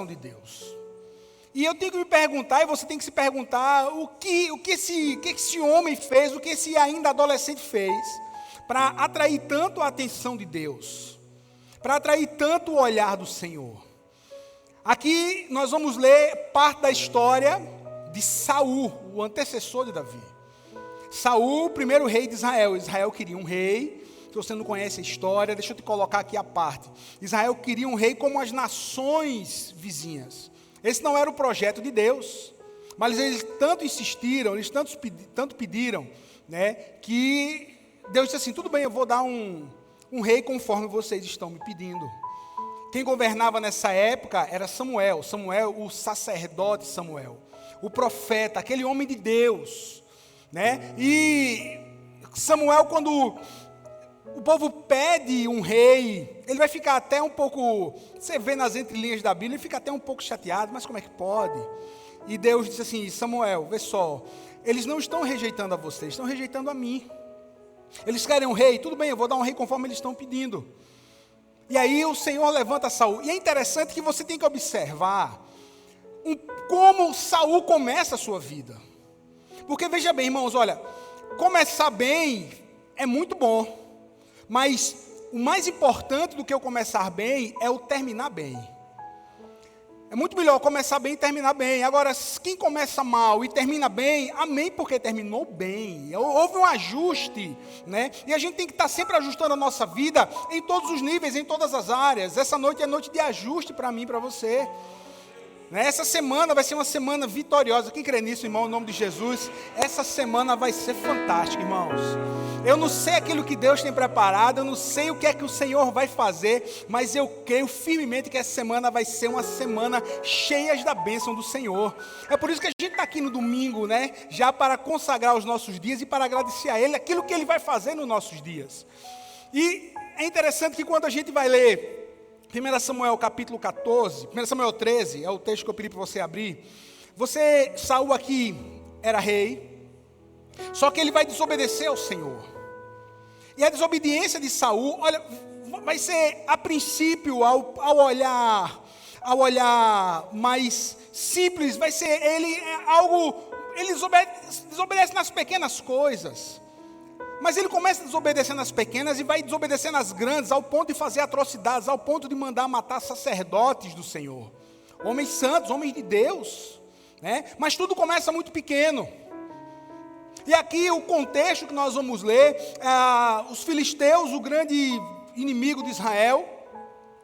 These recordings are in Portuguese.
de Deus. E eu tenho que me perguntar, e você tem que se perguntar, o que esse homem fez, o que esse ainda adolescente fez, para atrair tanto a atenção de Deus, para atrair tanto o olhar do Senhor. Aqui nós vamos ler parte da história de Saul, o antecessor de Davi. Saul, o primeiro rei de Israel. Israel queria um rei. Se você não conhece a história, deixa eu te colocar aqui a parte. Israel queria um rei como as nações vizinhas. Esse não era o projeto de Deus, mas eles tanto insistiram, eles tanto pediram, né, que Deus disse assim, tudo bem, eu vou dar um rei conforme vocês estão me pedindo. Quem governava nessa época era Samuel, o sacerdote Samuel, o profeta, aquele homem de Deus, né? E Samuel, quando o povo pede um rei, ele vai ficar até um pouco, você vê nas entrelinhas da Bíblia, ele fica até um pouco chateado, mas como é que pode? E Deus disse assim, Samuel, vê só, eles não estão rejeitando a você, estão rejeitando a mim. Eles querem um rei, tudo bem, eu vou dar um rei conforme eles estão pedindo. E aí o Senhor levanta Saul. E é interessante que você tem que observar como Saul começa a sua vida. Porque veja bem, irmãos, olha, começar bem é muito bom. Mas o mais importante do que eu começar bem é o terminar bem. É muito melhor começar bem e terminar bem. Agora, quem começa mal e termina bem, amém, porque terminou bem. Houve um ajuste, né? E a gente tem que estar sempre ajustando a nossa vida em todos os níveis, em todas as áreas. Essa noite é noite de ajuste para mim e para você. Essa semana vai ser uma semana vitoriosa. Quem crê nisso, irmão, em nome de Jesus? Essa semana vai ser fantástica, irmãos. Eu não sei aquilo que Deus tem preparado, eu não sei o que é que o Senhor vai fazer, mas eu creio firmemente que essa semana vai ser uma semana cheia da bênção do Senhor. É por isso que a gente está aqui no domingo, né? Já para consagrar os nossos dias e para agradecer a Ele aquilo que Ele vai fazer nos nossos dias. E é interessante que quando a gente vai ler 1 Samuel capítulo 14, 1 Samuel 13, é o texto que eu pedi para você abrir. Saul aqui era rei, só que ele vai desobedecer ao Senhor. E a desobediência de Saul, olha, vai ser a princípio, ao olhar mais simples, vai ser ele desobedece nas pequenas coisas. Mas ele começa a desobedecer nas pequenas e vai desobedecer nas grandes, ao ponto de fazer atrocidades, ao ponto de mandar matar sacerdotes do Senhor. Homens santos, homens de Deus, né? Mas tudo começa muito pequeno. E aqui o contexto que nós vamos ler, os filisteus, o grande inimigo de Israel,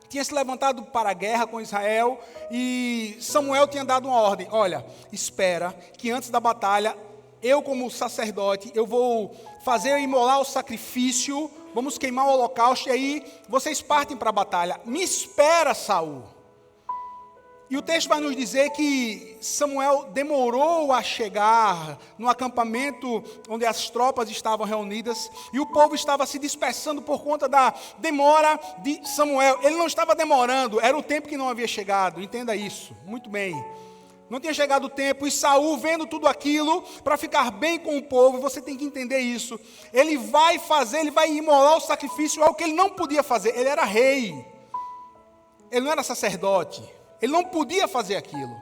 tinha se levantado para a guerra com Israel, e Samuel tinha dado uma ordem, olha, espera que antes da batalha, eu como sacerdote, eu vou imolar o sacrifício, vamos queimar o holocausto, e aí vocês partem para a batalha. Me espera, Saul. E o texto vai nos dizer que Samuel demorou a chegar no acampamento onde as tropas estavam reunidas, e o povo estava se dispersando por conta da demora de Samuel. Ele não estava demorando, era o tempo que não havia chegado, entenda isso, muito bem. Não tinha chegado o tempo, e Saul, vendo tudo aquilo, para ficar bem com o povo, você tem que entender isso. Ele vai imolar o sacrifício, algo que ele não podia fazer. Ele era rei, ele não era sacerdote, ele não podia fazer aquilo.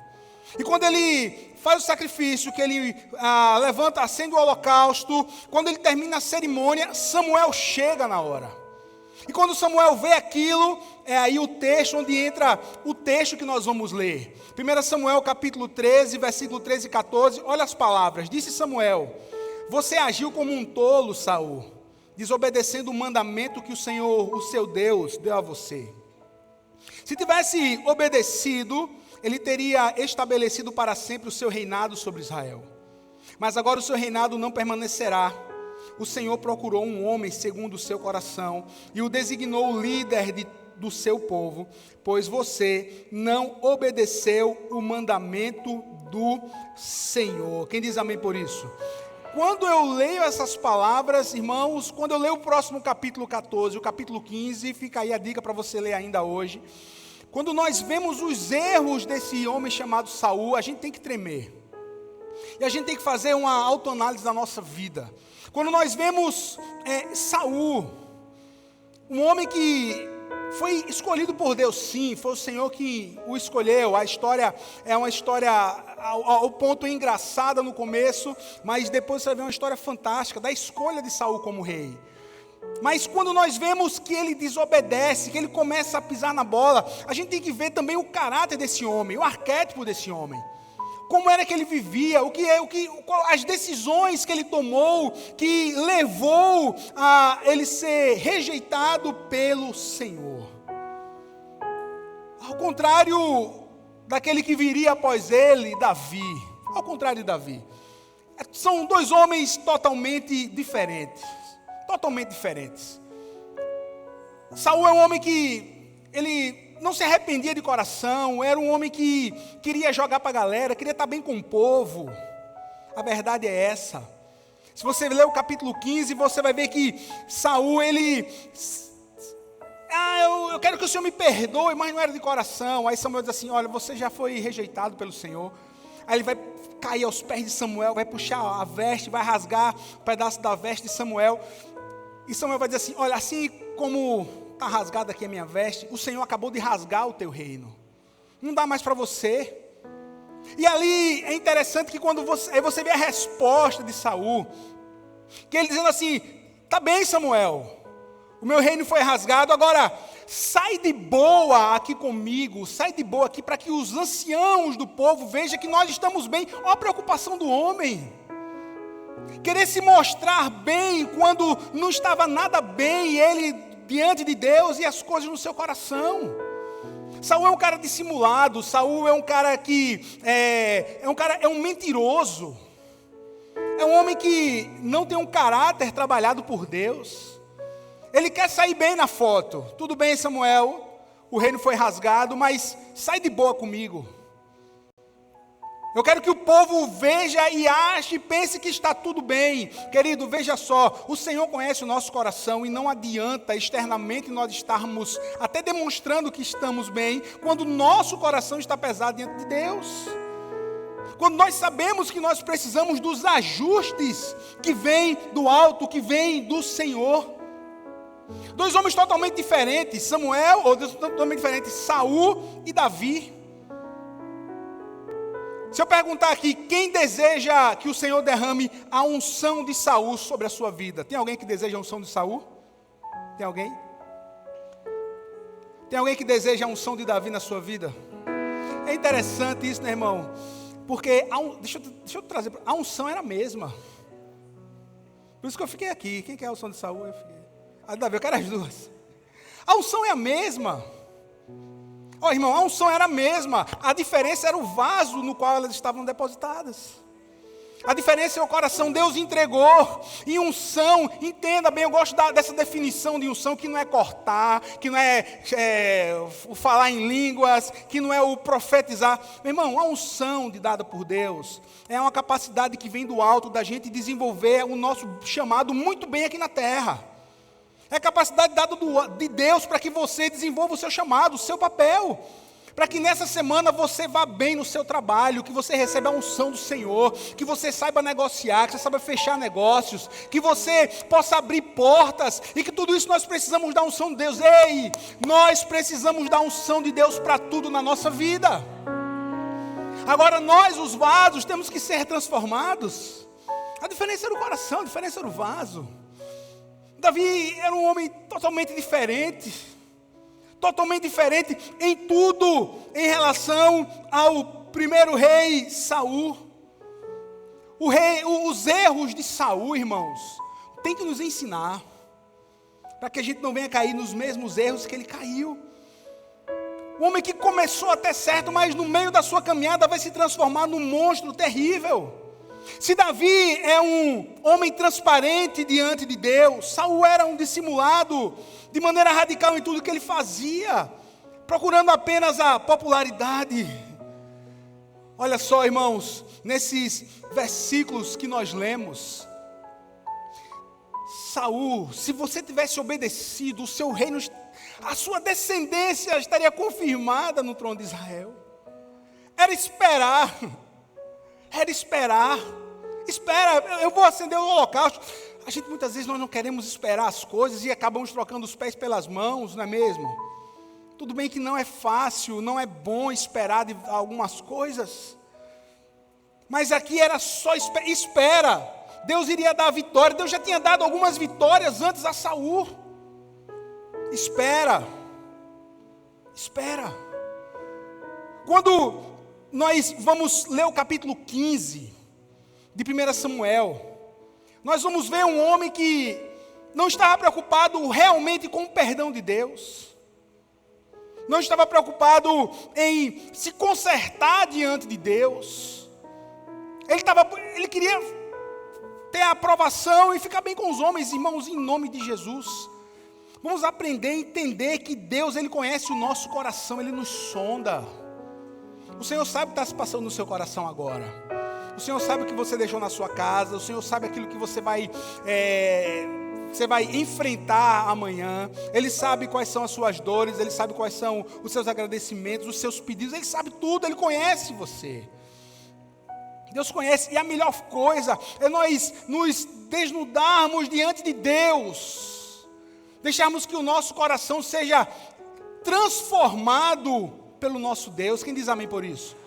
E quando ele faz o sacrifício, que ele levanta, acende o holocausto, quando ele termina a cerimônia, Samuel chega na hora. E quando Samuel vê aquilo, é aí o texto, onde entra o texto que nós vamos ler. 1 Samuel capítulo 13, versículo 13 e 14, olha as palavras. Disse Samuel, você agiu como um tolo, Saul, desobedecendo o mandamento que o Senhor, o seu Deus, deu a você. Se tivesse obedecido, ele teria estabelecido para sempre o seu reinado sobre Israel. Mas agora o seu reinado não permanecerá. O Senhor procurou um homem segundo o seu coração e o designou líder do seu povo, pois você não obedeceu o mandamento do Senhor. Quem diz amém por isso? Quando eu leio essas palavras, irmãos, quando eu leio o próximo capítulo 14, o capítulo 15, fica aí a dica para você ler ainda hoje. Quando nós vemos os erros desse homem chamado Saul, a gente tem que tremer. E a gente tem que fazer uma autoanálise da nossa vida. Quando nós vemos Saul, um homem que Foi escolhido por Deus, sim, foi o Senhor que o escolheu. A história é uma história, ao ponto engraçada no começo, mas depois você vai ver uma história fantástica da escolha de Saul como rei. Mas quando nós vemos que ele desobedece, que ele começa a pisar na bola, a gente tem que ver também o caráter desse homem, o arquétipo desse homem. Como era que ele vivia, as decisões que ele tomou, que levou a ele ser rejeitado pelo Senhor. Ao contrário daquele que viria após ele, Davi. Ao contrário de Davi. São dois homens totalmente diferentes. Totalmente diferentes. Saul é um homem que ele não se arrependia de coração, era um homem que queria jogar para a galera, queria estar bem com o povo. A verdade é essa. Se você ler o capítulo 15, você vai ver que Saul, eu quero que o Senhor me perdoe, mas não era de coração. Aí Samuel diz assim, olha, você já foi rejeitado pelo Senhor. Aí ele vai cair aos pés de Samuel, vai puxar a veste, vai rasgar um pedaço da veste de Samuel. E Samuel vai dizer assim, olha, assim como está rasgada aqui a minha veste, o Senhor acabou de rasgar o teu reino. Não dá mais para você. E ali é interessante que quando você vê a resposta de Saul, que ele dizendo assim, tá bem Samuel, o meu reino foi rasgado, agora sai de boa aqui comigo, sai de boa aqui para que os anciãos do povo vejam que nós estamos bem. Olha a preocupação do homem. Querer se mostrar bem quando não estava nada bem, ele diante de Deus e as coisas no seu coração. Saul é um cara dissimulado, Saul é um cara que é um mentiroso. É um homem que não tem um caráter trabalhado por Deus. Ele quer sair bem na foto. Tudo bem, Samuel, o reino foi rasgado, mas sai de boa comigo. Eu quero que o povo veja e ache e pense que está tudo bem. Querido, veja só, o Senhor conhece o nosso coração e não adianta externamente nós estarmos até demonstrando que estamos bem, quando o nosso coração está pesado diante de Deus. Quando nós sabemos que nós precisamos dos ajustes que vêm do alto, que vêm do Senhor. Dois homens totalmente diferentes, Saul e Davi. Se eu perguntar aqui, quem deseja que o Senhor derrame a unção de Saul sobre a sua vida? Tem alguém que deseja a unção de Saul? Tem alguém? Tem alguém que deseja a unção de Davi na sua vida? É interessante isso, né, irmão? Porque, deixa eu trazer, a unção era a mesma. Por isso que eu fiquei aqui. Quem quer a unção de Saul? Eu fiquei. A Davi, eu quero as duas. A unção é a mesma. Ó, irmão, a unção era a mesma. A diferença era o vaso no qual elas estavam depositadas. A diferença é o coração. Deus entregou. E unção, entenda bem, eu gosto dessa definição de unção, que não é cortar, que não é o falar em línguas, que não é o profetizar. Meu irmão, a unção dada por Deus é uma capacidade que vem do alto da gente desenvolver o nosso chamado muito bem aqui na terra. É a capacidade dada de Deus para que você desenvolva o seu chamado, o seu papel. Para que nessa semana você vá bem no seu trabalho, que você receba a unção do Senhor, que você saiba negociar, que você saiba fechar negócios, que você possa abrir portas, e que tudo isso nós precisamos da unção de Deus. Ei, nós precisamos da unção de Deus para tudo na nossa vida. Agora nós, os vasos, temos que ser transformados. A diferença era o coração, a diferença era o vaso. Davi era um homem totalmente diferente em tudo em relação ao primeiro rei Saul. Os erros de Saul, irmãos, tem que nos ensinar, para que a gente não venha cair nos mesmos erros que ele caiu. Um homem que começou até certo, mas no meio da sua caminhada vai se transformar num monstro terrível. Se Davi é um homem transparente diante de Deus, Saul era um dissimulado de maneira radical em tudo que ele fazia, procurando apenas a popularidade. Olha só, irmãos, nesses versículos que nós lemos, Saul, se você tivesse obedecido, o seu reino, a sua descendência estaria confirmada no trono de Israel. Era esperar. Espera, eu vou acender o holocausto. A gente muitas vezes nós não queremos esperar as coisas e acabamos trocando os pés pelas mãos, não é mesmo? Tudo bem que não é fácil, não é bom esperar de algumas coisas. Mas aqui era só espera. Deus iria dar a vitória. Deus já tinha dado algumas vitórias antes a Saul. Espera. Espera. Quando nós vamos ler o capítulo 15 de 1 Samuel, nós vamos ver um homem que não estava preocupado realmente com o perdão de Deus. Não estava preocupado em se consertar diante de Deus. Ele queria ter a aprovação e ficar bem com os homens. Irmãos, em nome de Jesus, vamos aprender a entender que Deus, Ele conhece o nosso coração, Ele nos sonda. O Senhor sabe o que está se passando no seu coração agora. O Senhor sabe o que você deixou na sua casa. O Senhor sabe aquilo que você vai enfrentar amanhã. Ele sabe quais são as suas dores. Ele sabe quais são os seus agradecimentos, os seus pedidos. Ele sabe tudo, Ele conhece você. Deus conhece, e a melhor coisa é nós nos desnudarmos diante de Deus, deixarmos que o nosso coração seja transformado pelo nosso Deus. Quem diz amém por isso?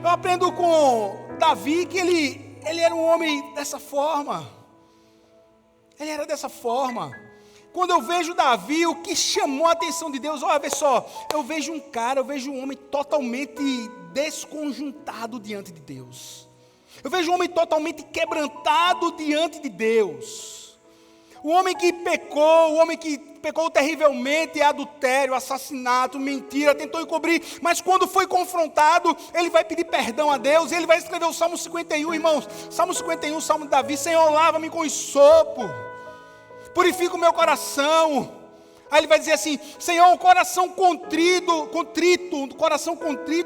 Eu aprendo com Davi que ele era um homem dessa forma. Ele era dessa forma. Quando eu vejo Davi, o que chamou a atenção de Deus, olha, vê só, eu vejo um homem totalmente desconjuntado diante de Deus. Eu vejo um homem totalmente quebrantado diante de Deus. O homem que pecou terrivelmente, adultério, assassinato, mentira, tentou encobrir, mas quando foi confrontado, ele vai pedir perdão a Deus, ele vai escrever o Salmo 51, irmãos. Salmo 51, Salmo de Davi: Senhor, lava-me com hisopo, purifica o meu coração. Aí ele vai dizer assim: Senhor, o coração contrito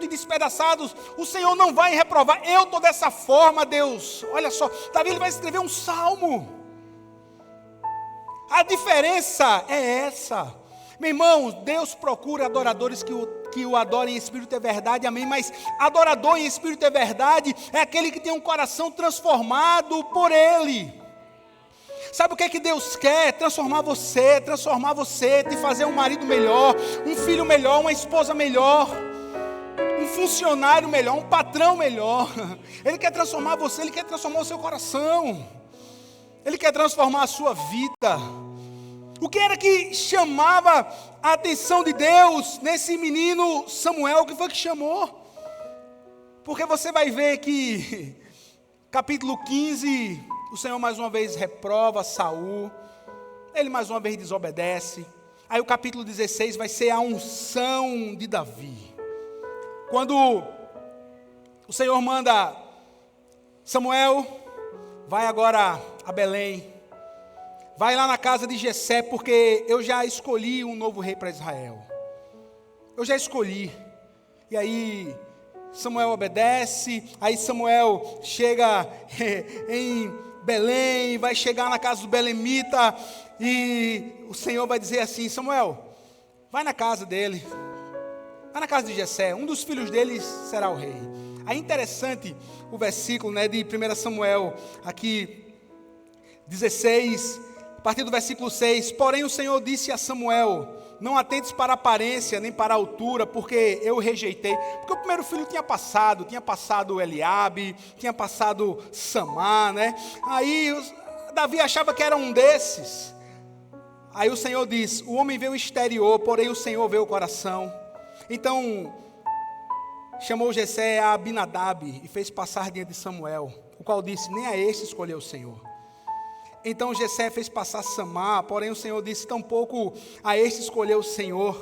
e despedaçados, o Senhor não vai reprovar. Eu estou dessa forma, Deus. Olha só, Davi, ele vai escrever um salmo. A diferença é essa. Meu irmão, Deus procura adoradores que o adorem em espírito e verdade, amém? Mas adorador em espírito e verdade é aquele que tem um coração transformado por Ele. Sabe o que é que Deus quer? Transformar você, te fazer um marido melhor, um filho melhor, uma esposa melhor, um funcionário melhor, um patrão melhor. Ele quer transformar você, Ele quer transformar o seu coração, Ele quer transformar a sua vida. O que era que chamava a atenção de Deus nesse menino Samuel? O que foi que chamou? Porque você vai ver que capítulo 15... o Senhor mais uma vez reprova Saul, ele mais uma vez desobedece. Aí o capítulo 16 vai ser a unção de Davi. Quando o Senhor manda Samuel, vai agora a Belém, vai lá na casa de Jessé, porque eu já escolhi um novo rei para Israel. Eu já escolhi. E aí Samuel obedece, aí Samuel chega em Belém, vai chegar na casa do belemita, e o Senhor vai dizer assim: Samuel, vai na casa dele, vai na casa de Jessé, um dos filhos dele será o rei. Aí interessante o versículo, de 1 Samuel, aqui, 16, a partir do versículo 6, porém o Senhor disse a Samuel: não atentes para a aparência, nem para a altura, porque eu o rejeitei. Porque o primeiro filho tinha passado Eliabe, tinha passado Samá, Aí Davi achava que era um desses. Aí o Senhor diz: o homem vê o exterior, porém o Senhor vê o coração. Então chamou Jessé a Abinadab e fez passar diante de Samuel, o qual disse: nem a este escolheu o Senhor. Então Jessé fez passar Samá, porém o Senhor disse: tampouco a este escolheu o Senhor.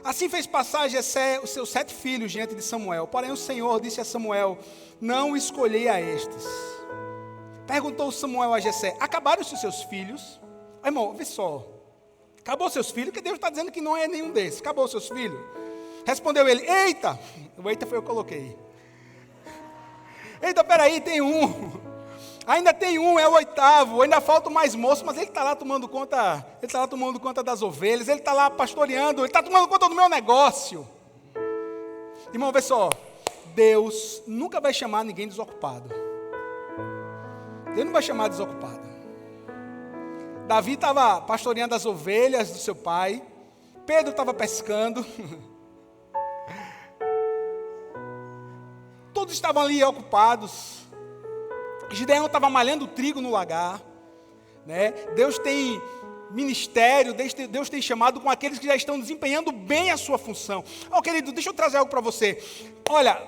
Assim fez passar Jessé os seus 7 filhos diante de Samuel, porém o Senhor disse a Samuel: não escolhi a estes. Perguntou Samuel a Jessé: acabaram-se os seus filhos? Irmão, vê só, acabou seus filhos? Que Deus está dizendo que não é nenhum desses. Acabou os seus filhos? Respondeu ele: eita, o eita foi eu que coloquei. Eita, peraí, tem um. Ainda tem um, é o 8º, ainda faltam mais moços, mas ele está lá tomando conta das ovelhas, ele está lá pastoreando, ele está tomando conta do meu negócio. Irmão, vê só, Deus nunca vai chamar ninguém desocupado. Deus não vai chamar desocupado. Davi estava pastoreando as ovelhas do seu pai, Pedro estava pescando. Todos estavam ali ocupados. Gideão estava malhando trigo no lagar, né? Deus tem ministério, Deus tem chamado com aqueles que já estão desempenhando bem a sua função. Querido, deixa eu trazer algo para você. Olha,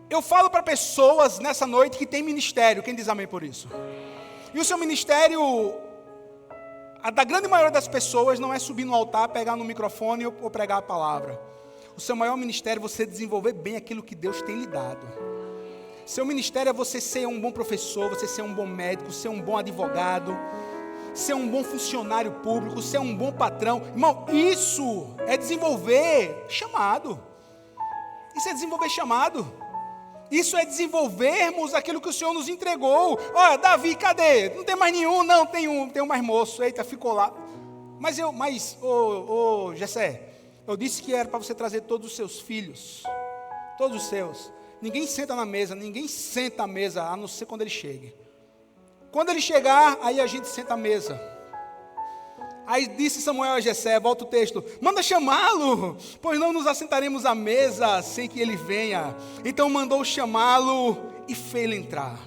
eu falo para pessoas nessa noite que tem ministério. Quem diz amém por isso? E o seu ministério, a da grande maioria das pessoas, não é subir no altar, pegar no microfone ou pregar a palavra. O seu maior ministério é você desenvolver bem aquilo que Deus tem lhe dado. Seu ministério é você ser um bom professor, você ser um bom médico, ser um bom advogado, ser um bom funcionário público, ser um bom patrão. Irmão, isso é desenvolver chamado. Isso é desenvolver chamado. Isso é desenvolvermos aquilo que o Senhor nos entregou. Olha, Davi, cadê? Não tem mais nenhum? Não, tem um mais moço. Eita, ficou lá. Jessé, eu disse que era para você trazer todos os seus filhos. Todos os seus. Ninguém senta na mesa, ninguém senta à mesa, a não ser quando ele chegue. Quando ele chegar, aí a gente senta à mesa. Aí disse Samuel a Jessé, volta o texto, manda chamá-lo, pois não nos assentaremos à mesa sem que ele venha. Então mandou chamá-lo e fê-lo entrar.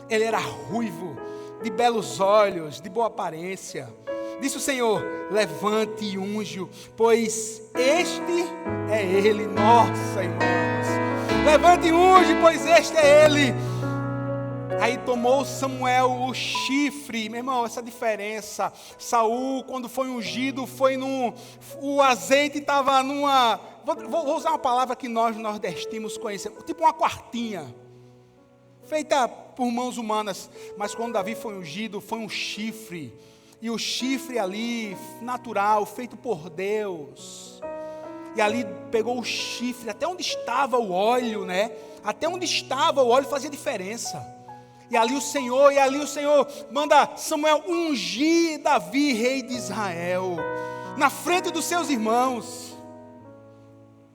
Ele era ruivo, de belos olhos, de boa aparência. Disse o Senhor, levante e unge-o, pois este é ele. Nossa, irmãos, levante e unge, pois este é ele. Aí tomou Samuel o chifre, meu irmão, essa diferença. Saul, quando foi ungido, o azeite estava numa, vou usar uma palavra que nós nordestinos conhecemos, tipo uma quartinha, feita por mãos humanas. Mas quando Davi foi ungido, foi um chifre, e o chifre ali, natural, feito por Deus. E ali pegou o chifre, até onde estava o óleo, né? Até onde estava o óleo fazia diferença. E ali o Senhor manda Samuel ungir Davi, rei de Israel, na frente dos seus irmãos.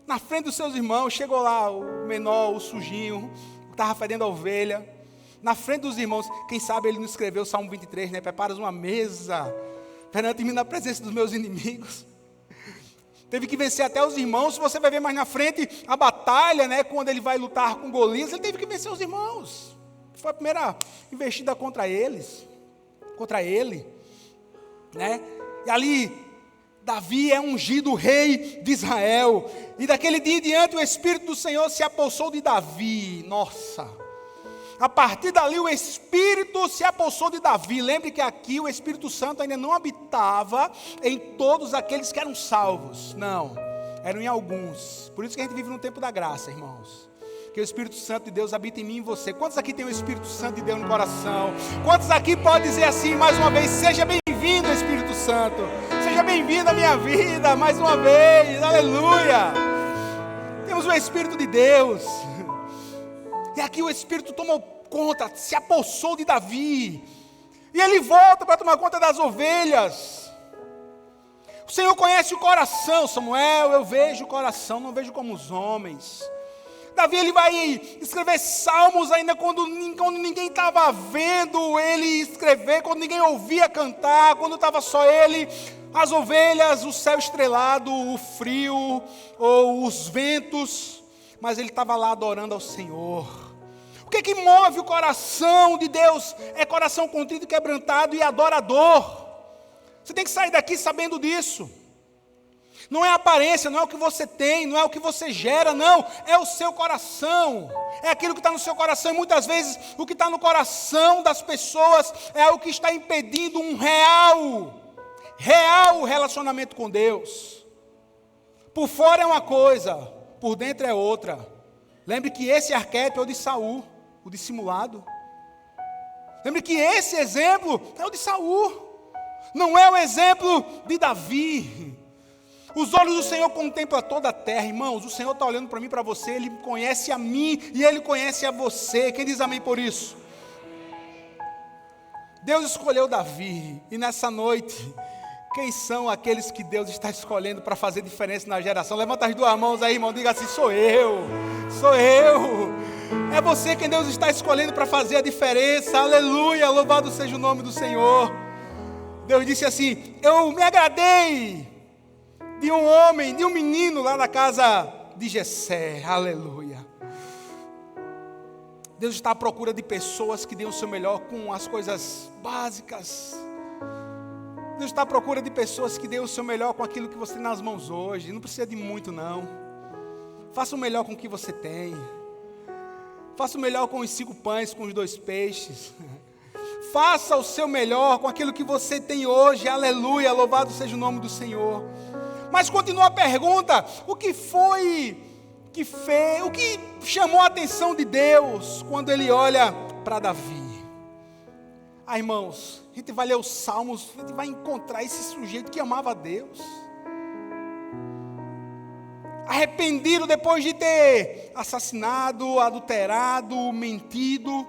Na frente dos seus irmãos, chegou lá o menor, o sujinho, que estava fedendo a ovelha. Na frente dos irmãos, quem sabe ele não escreveu o Salmo 23, né? Preparas uma mesa perante mim na presença dos meus inimigos. Teve que vencer até os irmãos. Se você vai ver mais na frente a batalha, né? Quando ele vai lutar com Golias, ele teve que vencer os irmãos. Foi a primeira investida contra ele, né? E ali, Davi é ungido rei de Israel, e daquele dia em diante o Espírito do Senhor se apossou de Davi. Nossa, a partir dali o Espírito se apossou de Davi. Lembre que aqui o Espírito Santo ainda não habitava em todos aqueles que eram salvos, não, eram em alguns. Por isso que a gente vive no tempo da graça, irmãos. Que o Espírito Santo de Deus habita em mim e em você. Quantos aqui tem o Espírito Santo de Deus no coração? Quantos aqui podem dizer assim mais uma vez, seja bem-vindo, Espírito Santo, seja bem-vindo à minha vida, mais uma vez, aleluia. Temos o Espírito de Deus, e aqui o Espírito tomou conta, se apossou de Davi, e ele volta para tomar conta das ovelhas. O Senhor conhece o coração, Samuel, eu vejo o coração, não vejo como os homens. Davi, ele vai escrever salmos ainda quando ninguém estava vendo ele escrever, quando ninguém ouvia cantar, quando estava só ele, as ovelhas, o céu estrelado, o frio, ou os ventos, mas ele estava lá adorando ao Senhor. O que move o coração de Deus? É coração contrito e quebrantado e adorador. Você tem que sair daqui sabendo disso. Não é a aparência, não é o que você tem, não é o que você gera, não. É o seu coração. É aquilo que está no seu coração. E muitas vezes o que está no coração das pessoas é o que está impedindo um real relacionamento com Deus. Por fora é uma coisa, por dentro é outra. Lembre que esse arquétipo é o de Saul, o dissimulado. Lembre que esse exemplo é o de Saul. Não é o exemplo de Davi. Os olhos do Senhor contemplam toda a terra, irmãos. O Senhor está olhando para mim, para você. Ele conhece a mim e Ele conhece a você. Quem diz amém por isso? Deus escolheu Davi. E nessa noite, quem são aqueles que Deus está escolhendo para fazer diferença na geração? Levanta as duas mãos aí, irmão. Diga assim, sou eu. É você quem Deus está escolhendo para fazer a diferença. Aleluia, louvado seja o nome do Senhor. Deus disse assim, eu me agradei de um homem, de um menino lá da casa de Jessé. Aleluia. Deus está à procura de pessoas que dêem o seu melhor com as coisas básicas. Deus está à procura de pessoas que dêem o seu melhor com aquilo que você tem nas mãos hoje. Não precisa de muito, não. Faça o melhor com o que você tem. Faça o melhor com os 5 pães, com os 2 peixes. Faça o seu melhor com aquilo que você tem hoje. Aleluia, louvado seja o nome do Senhor. Mas continua a pergunta: o que foi que fez, o que chamou a atenção de Deus quando Ele olha para Davi? Irmãos, a gente vai ler os Salmos, a gente vai encontrar esse sujeito que amava a Deus. Arrependido depois de ter assassinado, adulterado, mentido.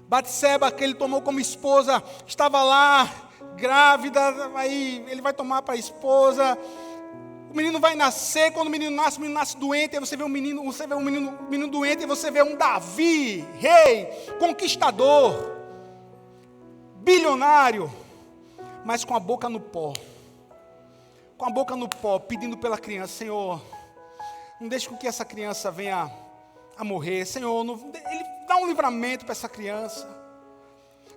Batseba, que ele tomou como esposa, estava lá, grávida, aí ele vai tomar para a esposa. O menino vai nascer, quando o menino nasce doente, aí você vê um menino doente, e você vê um Davi, rei, conquistador, bilionário, mas com a boca no pó. Com a boca no pó, pedindo pela criança: Senhor, não deixe com que essa criança venha a morrer. Senhor, Ele dá um livramento para essa criança.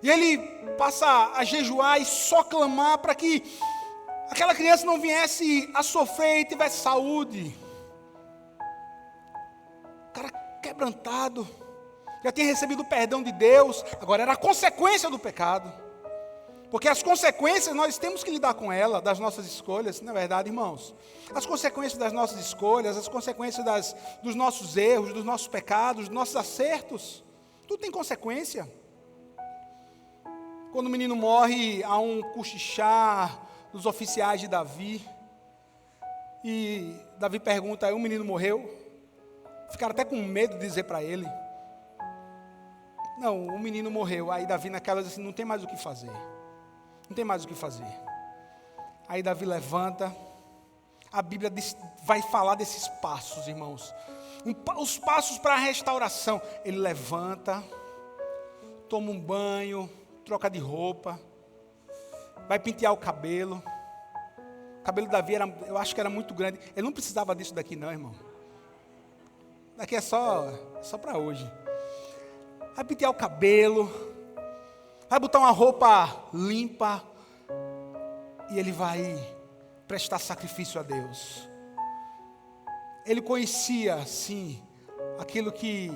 E ele passa a jejuar e só clamar para que aquela criança não viesse a sofrer e tivesse saúde. O cara quebrantado, já tinha recebido o perdão de Deus, agora era a consequência do pecado. Porque as consequências nós temos que lidar com ela, das nossas escolhas, não é verdade, irmãos? As consequências das nossas escolhas, as consequências dos nossos erros, dos nossos pecados, dos nossos acertos, tudo tem consequência. Quando o menino morre, há um cochichar dos oficiais de Davi, e Davi pergunta: aí o menino morreu? Ficaram até com medo de dizer para ele. Não, o menino morreu. Aí Davi naquela diz assim: não tem mais o que fazer. Não tem mais o que fazer. Aí Davi levanta. A Bíblia vai falar desses passos, irmãos. Os passos para a restauração. Ele levanta, toma um banho, troca de roupa, vai pentear o cabelo. O cabelo de Davi eu acho que era muito grande. Ele não precisava disso daqui não, irmão. Daqui é só para hoje. Vai pentear o cabelo, vai botar uma roupa limpa, e ele vai prestar sacrifício a Deus. Ele conhecia, sim, aquilo que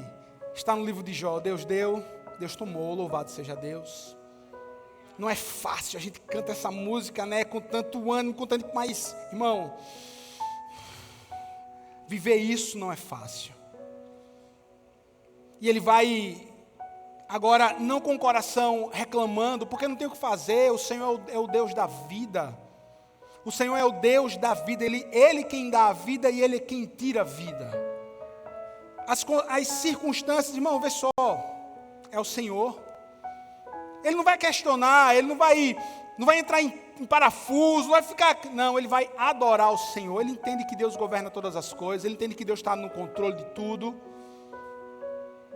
está no livro de Jó: Deus deu, Deus tomou, louvado seja Deus. Não é fácil, a gente canta essa música, né, com tanto ânimo, com tanto mais, irmão, viver isso não é fácil. E ele vai agora, não com o coração reclamando, porque não tem o que fazer. O Senhor é o Deus da vida. O Senhor é o Deus da vida. Ele quem dá a vida e Ele é quem tira a vida. As circunstâncias, irmão, vê só, é o Senhor. Ele não vai questionar, Ele não vai entrar em parafuso, não vai ficar... Não, ele vai adorar o Senhor. Ele entende que Deus governa todas as coisas, ele entende que Deus está no controle de tudo.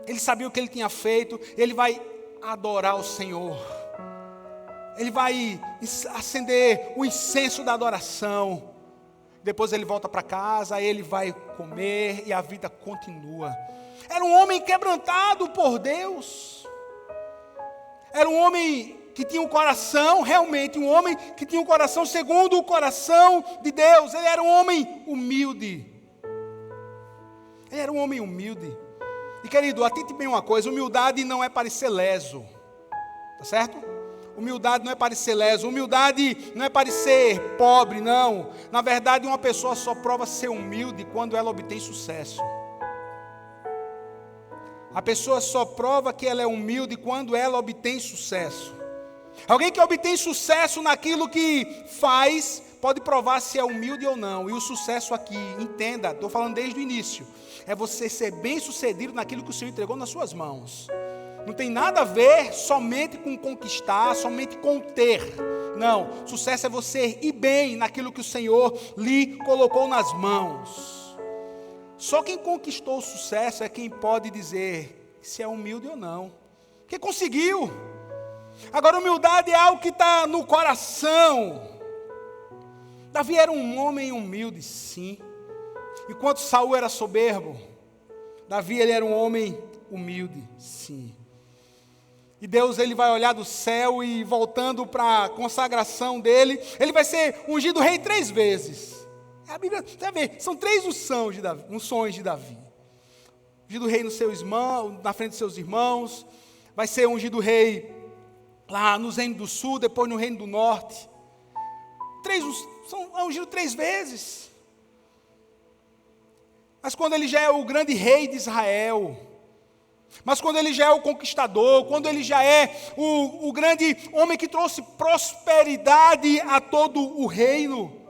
Ele sabia o que ele tinha feito, ele vai adorar o Senhor. Ele vai acender o incenso da adoração. Depois ele volta para casa, aí ele vai comer e a vida continua. Era um homem quebrantado por Deus. Era um homem que tinha um coração, realmente um homem que tinha um coração segundo o coração de Deus. Ele era um homem humilde. Ele era um homem humilde. E querido, atente bem uma coisa: humildade não é parecer leso, tá certo? Humildade não é parecer leso, humildade não é parecer pobre, não. Na verdade, uma pessoa só prova ser humilde quando ela obtém sucesso. A pessoa só prova que ela é humilde quando ela obtém sucesso. Alguém que obtém sucesso naquilo que faz, pode provar se é humilde ou não. E o sucesso aqui, entenda, estou falando desde o início, é você ser bem sucedido naquilo que o Senhor entregou nas suas mãos. Não tem nada a ver somente com conquistar, somente com ter. Não, sucesso é você ir bem naquilo que o Senhor lhe colocou nas mãos. Só quem conquistou o sucesso é quem pode dizer se é humilde ou não. Quem conseguiu. Agora, humildade é algo que está no coração. Davi era um homem humilde, sim. Enquanto Saul era soberbo, Davi ele era um homem humilde, sim. E Deus ele vai olhar do céu e voltando para a consagração dele, ele vai ser ungido rei 3 vezes. A Bíblia, você vai ver, são 3 unções de Davi. Ungido rei nos seus irmãos, na frente dos seus irmãos, vai ser ungido rei lá no reino do sul, depois no reino do norte. É ungido 3 vezes. Mas quando ele já é o grande rei de Israel, mas quando ele já é o conquistador, quando ele já é o grande homem que trouxe prosperidade a todo o reino,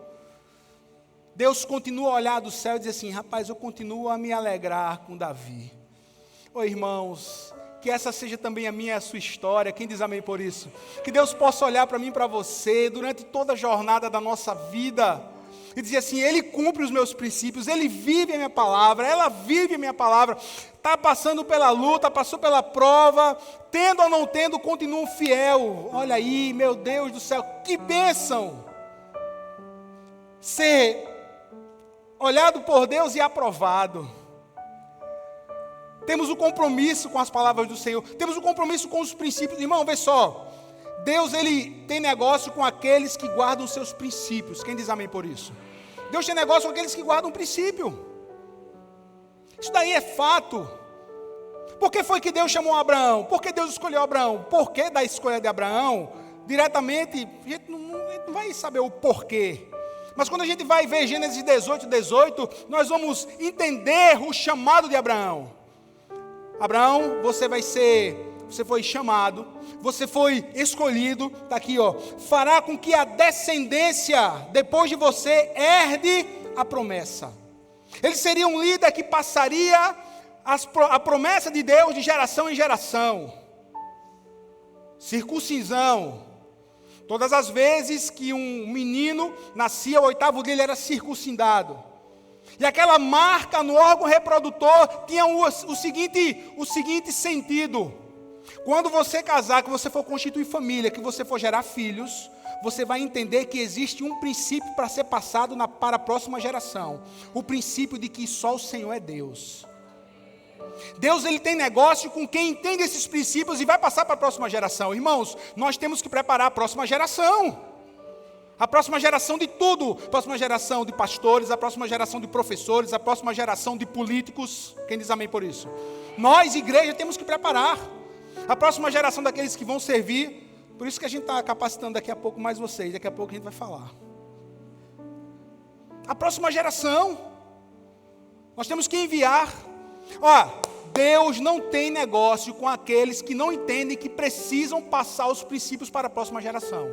Deus continua a olhar do céu e diz assim: rapaz, eu continuo a me alegrar com Davi. Ô irmãos, que essa seja também a minha e a sua história. Quem diz amém por isso? Que Deus possa olhar para mim e para você durante toda a jornada da nossa vida e dizer assim: Ele cumpre os meus princípios, Ele vive a minha palavra, ela vive a minha palavra. Está passando pela luta, passou pela prova, tendo ou não tendo, continua fiel. Olha aí, meu Deus do céu, que bênção! Ser olhado por Deus e aprovado. Temos o compromisso com as palavras do Senhor, temos o compromisso com os princípios. Irmão, vê só, Deus ele tem negócio com aqueles que guardam os seus princípios. Quem diz amém por isso? Deus tem negócio com aqueles que guardam o princípio. Isso daí é fato. Por que foi que Deus chamou Abraão? Por que Deus escolheu Abraão? Por que da escolha de Abraão? Diretamente, a gente não vai saber o porquê. Mas quando a gente vai ver Gênesis 18, nós vamos entender o chamado de Abraão. Abraão, você foi chamado, você foi escolhido, está aqui, ó, fará com que a descendência, depois de você, herde a promessa. Ele seria um líder que passaria a promessa de Deus de geração em geração. Circuncisão. Todas as vezes que um menino nascia, o 8º dia ele era circuncidado. E aquela marca no órgão reprodutor tinha o seguinte sentido. Quando você casar, que você for constituir família, que você for gerar filhos, você vai entender que existe um princípio para ser passado para a próxima geração. O princípio de que só o Senhor é Deus. Deus ele tem negócio com quem entende esses princípios e vai passar para a próxima geração. Irmãos, nós temos que preparar a próxima geração. A próxima geração de tudo. A próxima geração de pastores, a próxima geração de professores, a próxima geração de políticos. Quem diz amém por isso? Nós, igreja, temos que preparar. A próxima geração daqueles que vão servir. Por isso que a gente está capacitando daqui a pouco mais vocês. Daqui a pouco a gente vai falar. A próxima geração. Nós temos que enviar. Deus não tem negócio com aqueles que não entendem que precisam passar os princípios para a próxima geração.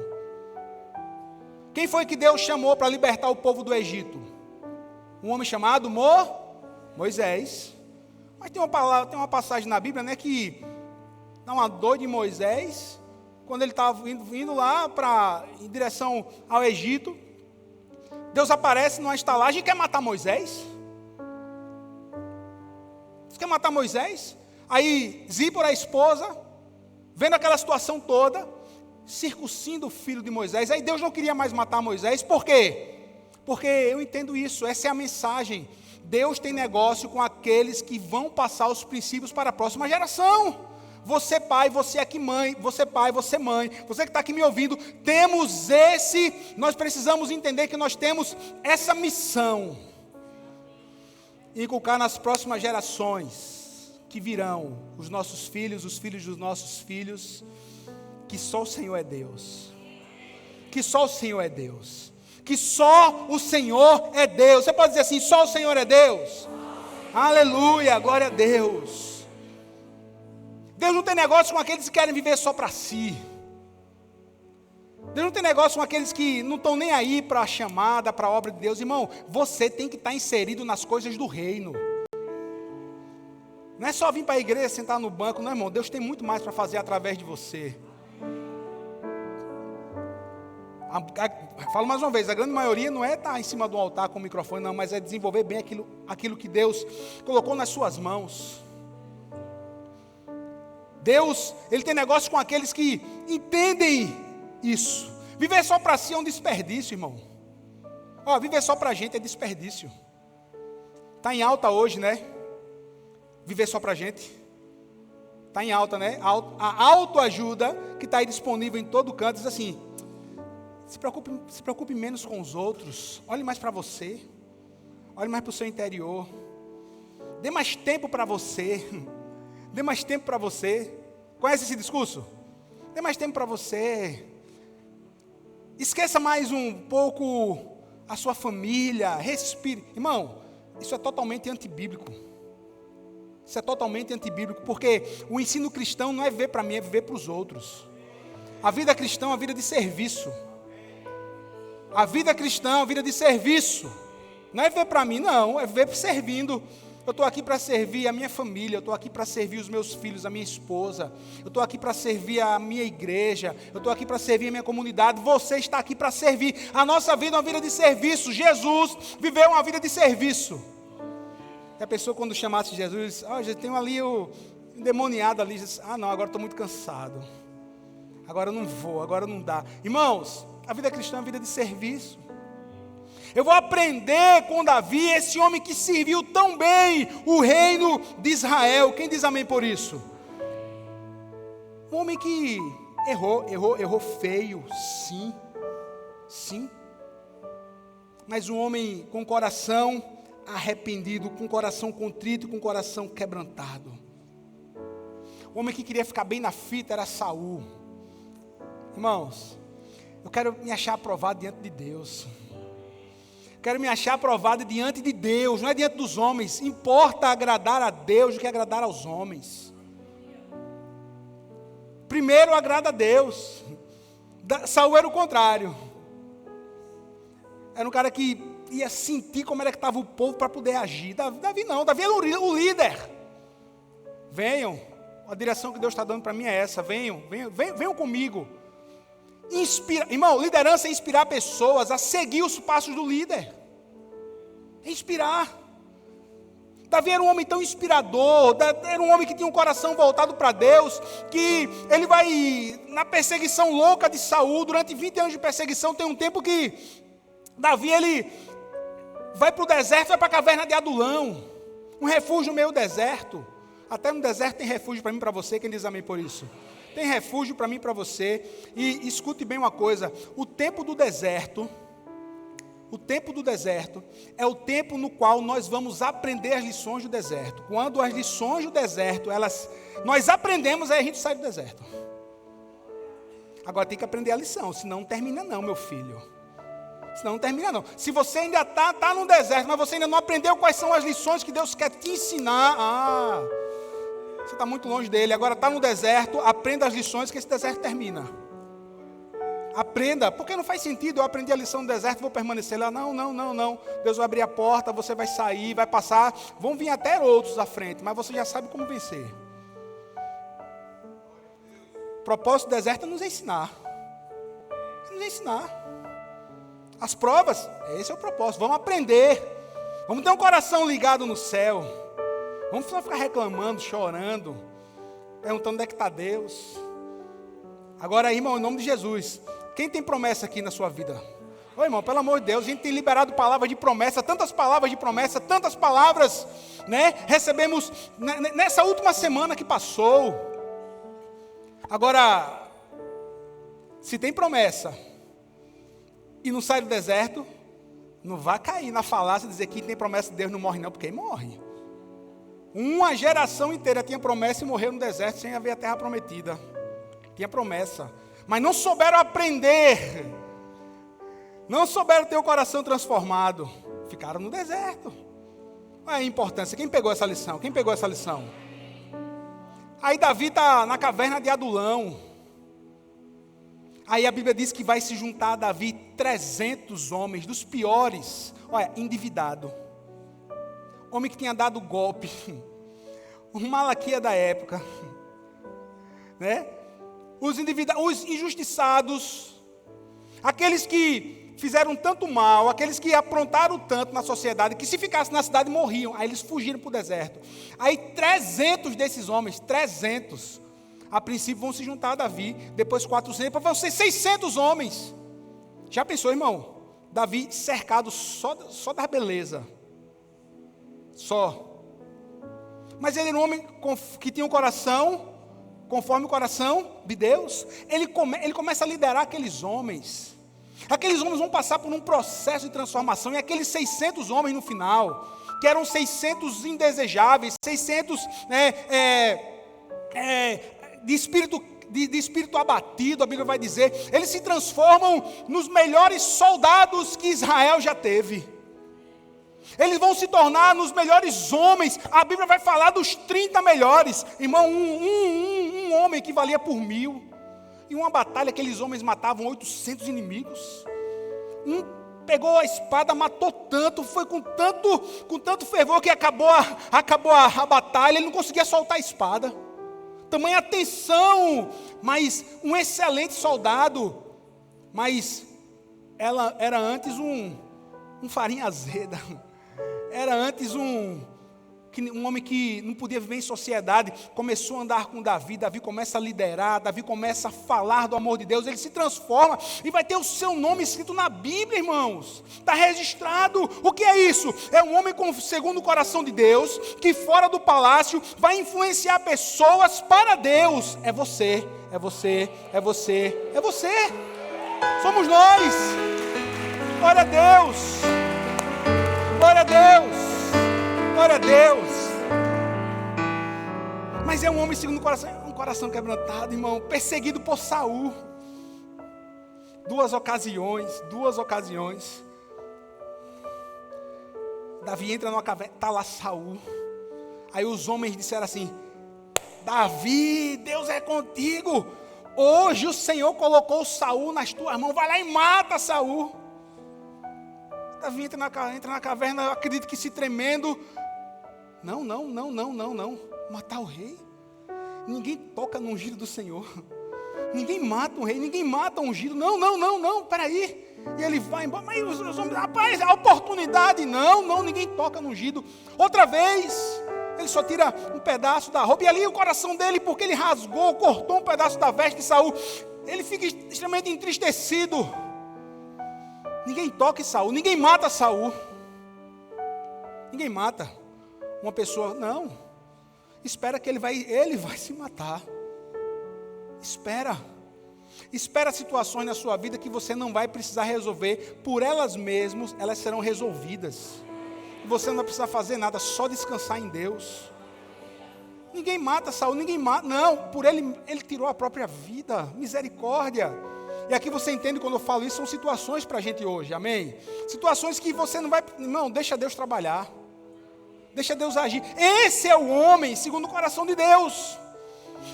Quem foi que Deus chamou para libertar o povo do Egito? Um homem chamado Moisés. Mas tem uma passagem na Bíblia, né, que dá uma dor de Moisés, quando ele estava vindo lá em direção ao Egito. Deus aparece numa estalagem e quer matar Moisés. Você quer matar Moisés? Aí Zípora, a esposa, vendo aquela situação toda, circuncida o filho de Moisés. Aí Deus não queria mais matar Moisés. Por quê? Porque eu entendo isso, essa é a mensagem. Deus tem negócio com aqueles que vão passar os princípios para a próxima geração. Você pai, você aqui mãe, você pai, você mãe, você que está aqui me ouvindo, nós precisamos entender que nós temos essa missão. Inculcar nas próximas gerações que virão, os nossos filhos, os filhos dos nossos filhos, que só o Senhor é Deus. Que só o Senhor é Deus. Que só o Senhor é Deus. Você pode dizer assim: só o Senhor é Deus? Aleluia, glória a Deus. Deus não tem negócio com aqueles que querem viver só para si. Deus não tem negócio com aqueles que não estão nem aí para a chamada, para a obra de Deus. Irmão, você tem que estar inserido nas coisas do reino. Não é só vir para a igreja, sentar no banco, não, irmão. Deus tem muito mais para fazer através de você. Falo mais uma vez, a grande maioria não é estar em cima do altar com o microfone, não, mas é desenvolver bem aquilo que Deus colocou nas suas mãos. Deus, Ele tem negócio com aqueles que entendem isso. Viver só para si é um desperdício, irmão. Viver só para a gente é desperdício. Está em alta hoje, né? Viver só para a gente. Está em alta, né? A autoajuda que está aí disponível em todo canto diz assim: se preocupe menos com os outros. Olhe mais para você. Olhe mais para o seu interior. Dê mais tempo para você. Dê mais tempo para você. Conhece esse discurso? Dê mais tempo para você. Esqueça mais um pouco a sua família. Respire. Irmão, isso é totalmente antibíblico. Isso é totalmente antibíblico, porque o ensino cristão não é viver para mim, é viver para os outros. A vida cristã é uma vida de serviço. A vida cristã é uma vida de serviço. Não é viver para mim, não, é viver servindo. Eu estou aqui para servir a minha família, eu estou aqui para servir os meus filhos, a minha esposa, eu estou aqui para servir a minha igreja, eu estou aqui para servir a minha comunidade, você está aqui para servir. A nossa vida é uma vida de serviço. Jesus viveu uma vida de serviço. E a pessoa, quando chamasse Jesus, já tem ali o endemoniado ali, diz: não, agora estou muito cansado, agora eu não vou, agora não dá. Irmãos, a vida cristã é uma vida de serviço. Eu vou aprender com Davi, esse homem que serviu tão bem o reino de Israel. Quem diz amém por isso? Um homem que errou feio, sim. Mas um homem com coração arrependido, com coração contrito, com coração quebrantado. O homem que queria ficar bem na fita era Saul. Irmãos, eu quero me achar aprovado diante de Deus. Quero me achar aprovado diante de Deus, não é diante dos homens. Importa agradar a Deus do que agradar aos homens. Primeiro agrada a Deus. Saul era o contrário. Era um cara que ia sentir como era que estava o povo para poder agir. Davi não, Davi era o líder. Venham, a direção que Deus está dando para mim é essa. Venham comigo. Irmão, liderança é inspirar pessoas a seguir os passos do líder. É inspirar. Davi era um homem tão inspirador, era um homem que tinha um coração voltado para Deus, que ele vai na perseguição louca de Saul, durante 20 anos de perseguição. Tem um tempo que Davi, ele vai para o deserto, vai para a caverna de Adulão, um refúgio meio deserto. Até no deserto tem refúgio para mim e para você, quem diz amém por isso? Tem refúgio para mim e para você. E escute bem uma coisa: o tempo do deserto é o tempo no qual nós vamos aprender as lições do deserto. Quando as lições do deserto, nós aprendemos, aí a gente sai do deserto. Agora tem que aprender a lição, senão não termina não, meu filho. Senão não termina não. Se você ainda está no deserto, mas você ainda não aprendeu quais são as lições que Deus quer te ensinar, você está muito longe dele. Agora está no deserto, aprenda as lições que esse deserto termina. Aprenda, porque não faz sentido eu aprender a lição no deserto e vou permanecer lá. Não. Deus vai abrir a porta, você vai sair, vai passar. Vão vir até outros à frente, mas você já sabe como vencer. O propósito do deserto é nos ensinar. As provas, esse é o propósito. Vamos aprender. Vamos ter um coração ligado no céu. Vamos só ficar reclamando, chorando, perguntando onde é que está Deus. Agora, irmão, em nome de Jesus, quem tem promessa aqui na sua vida? Ô, irmão, pelo amor de Deus, a gente tem liberado palavras de promessa, tantas palavras, né? Recebemos nessa última semana que passou. Agora, se tem promessa e não sai do deserto, não vai cair na falácia de dizer que quem tem promessa de Deus não morre não, porque morre. Uma geração inteira tinha promessa e morreu no deserto sem haver a terra prometida. Tinha promessa, mas não souberam aprender, não souberam ter o coração transformado, ficaram no deserto. Olha a importância. Quem pegou essa lição? Aí Davi está na caverna de Adulão. Aí a Bíblia diz que vai se juntar a Davi 300 homens, dos piores. Olha, endividado. Homem que tinha dado golpe. O Malaquia da época. Né? Os injustiçados. Aqueles que fizeram tanto mal, aqueles que aprontaram tanto na sociedade, que se ficassem na cidade morriam. Aí eles fugiram para o deserto. Aí 300 desses homens, 300, a princípio vão se juntar a Davi, depois 400, depois vão ser 600 homens. Já pensou, irmão? Davi cercado só da beleza. Só. Mas ele era um homem que tinha um coração conforme o coração de Deus. Ele começa a liderar aqueles homens. Aqueles homens vão passar por um processo de transformação. E aqueles 600 homens no final, que eram 600 indesejáveis, 600 de espírito abatido, a Bíblia vai dizer, eles se transformam nos melhores soldados que Israel já teve. Eles vão se tornar nos melhores homens. A Bíblia vai falar dos 30 melhores. Irmão, um homem equivalia por 1000. Em uma batalha, aqueles homens matavam 800 inimigos. Um pegou a espada, matou tanto, foi com tanto fervor que acabou a batalha, ele não conseguia soltar a espada. Tamanha atenção, mas um excelente soldado. Mas ela era antes um farinha azeda. Era antes um homem que não podia viver em sociedade. Começou a andar com Davi. Davi começa a liderar. Davi começa a falar do amor de Deus. Ele se transforma e vai ter o seu nome escrito na Bíblia, irmãos. Está registrado. O que é isso? É um homem segundo o coração de Deus, que fora do palácio vai influenciar pessoas para Deus. É você, é você, é você, é você. Somos nós. Glória a Deus. Glória a Deus, glória a Deus. Mas é um homem segundo um coração quebrantado, irmão, perseguido por Saul. Duas ocasiões. Davi entra numa caverna, está lá Saul. Aí os homens disseram assim: Davi, Deus é contigo. Hoje o Senhor colocou Saul nas tuas mãos, vai lá e mata Saul. Davi entra na caverna, eu acredito que se tremendo. Não. Matar o rei? Ninguém toca no ungido do Senhor. Ninguém mata um rei, ninguém mata um ungido. Não, peraí. E ele vai embora. Mas os homens, rapaz, a oportunidade. Não, ninguém toca no ungido. Outra vez, ele só tira um pedaço da roupa. E ali o coração dele, porque ele rasgou, cortou um pedaço da veste de Saul, ele fica extremamente entristecido. Ninguém toca em Saul, ninguém mata Saul. Ninguém mata uma pessoa, não. Espera que ele vai se matar. Espera situações na sua vida que você não vai precisar resolver. Por elas mesmas, elas serão resolvidas. Você não vai precisar fazer nada, só descansar em Deus. Ninguém mata Saul, não, por ele tirou a própria vida. Misericórdia. E aqui você entende quando eu falo isso, são situações para a gente hoje, amém? Situações que você não vai, irmão, deixa Deus trabalhar. Deixa Deus agir. Esse é o homem segundo o coração de Deus.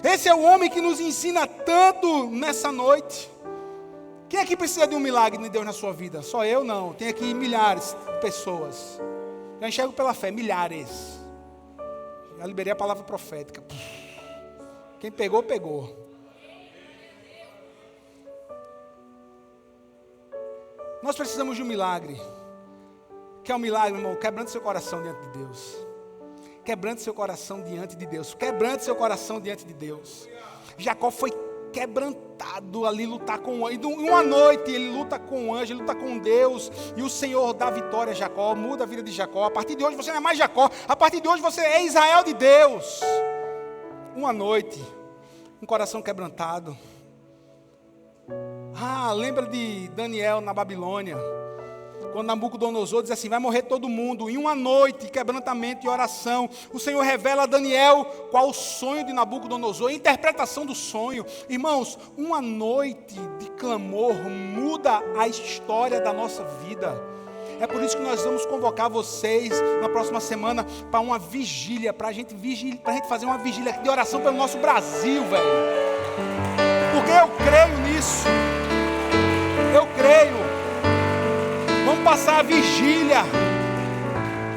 Esse é o homem que nos ensina tanto nessa noite. Quem aqui precisa de um milagre de Deus na sua vida? Só eu não, tem aqui milhares de pessoas. Eu enxergo pela fé, milhares. Já liberei a palavra profética. Quem pegou, pegou. Nós precisamos de um milagre. Quer um milagre, irmão? Quebrante seu coração diante de Deus. Quebrante seu coração diante de Deus. Quebrante seu coração diante de Deus. Jacó foi quebrantado ali, lutar com o anjo. Em uma noite ele luta com o anjo, ele luta com Deus. E o Senhor dá vitória a Jacó, muda a vida de Jacó. A partir de hoje você não é mais Jacó. A partir de hoje você é Israel de Deus. Uma noite, um coração quebrantado. Lembra de Daniel na Babilônia, quando Nabucodonosor diz assim: vai morrer todo mundo. Em uma noite, quebrantamento e oração, o Senhor revela a Daniel qual o sonho de Nabucodonosor, a interpretação do sonho. Irmãos, uma noite de clamor muda a história da nossa vida. É por isso que nós vamos convocar vocês na próxima semana para uma vigília, para a gente fazer uma vigília de oração pelo nosso Brasil, velho. Porque eu creio nisso. Eu creio. Vamos passar a vigília.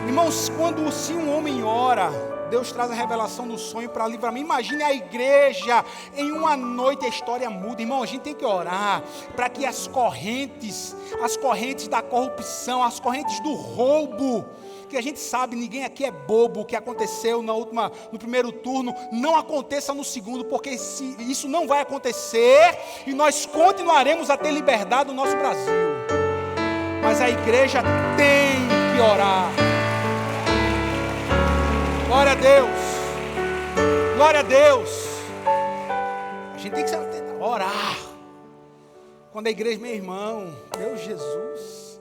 Irmãos, se um homem ora, Deus traz a revelação do sonho para livramento. Imagine a igreja, em uma noite a história muda. Irmão, a gente tem que orar para que as correntes da corrupção, as correntes do roubo, que a gente sabe, ninguém aqui é bobo, o que aconteceu no primeiro turno, não aconteça no segundo, porque isso não vai acontecer, e nós continuaremos a ter liberdade no nosso Brasil. Mas a igreja tem que orar. Glória a Deus. Glória a Deus. A gente tem que orar. Quando a igreja, meu irmão, meu Jesus,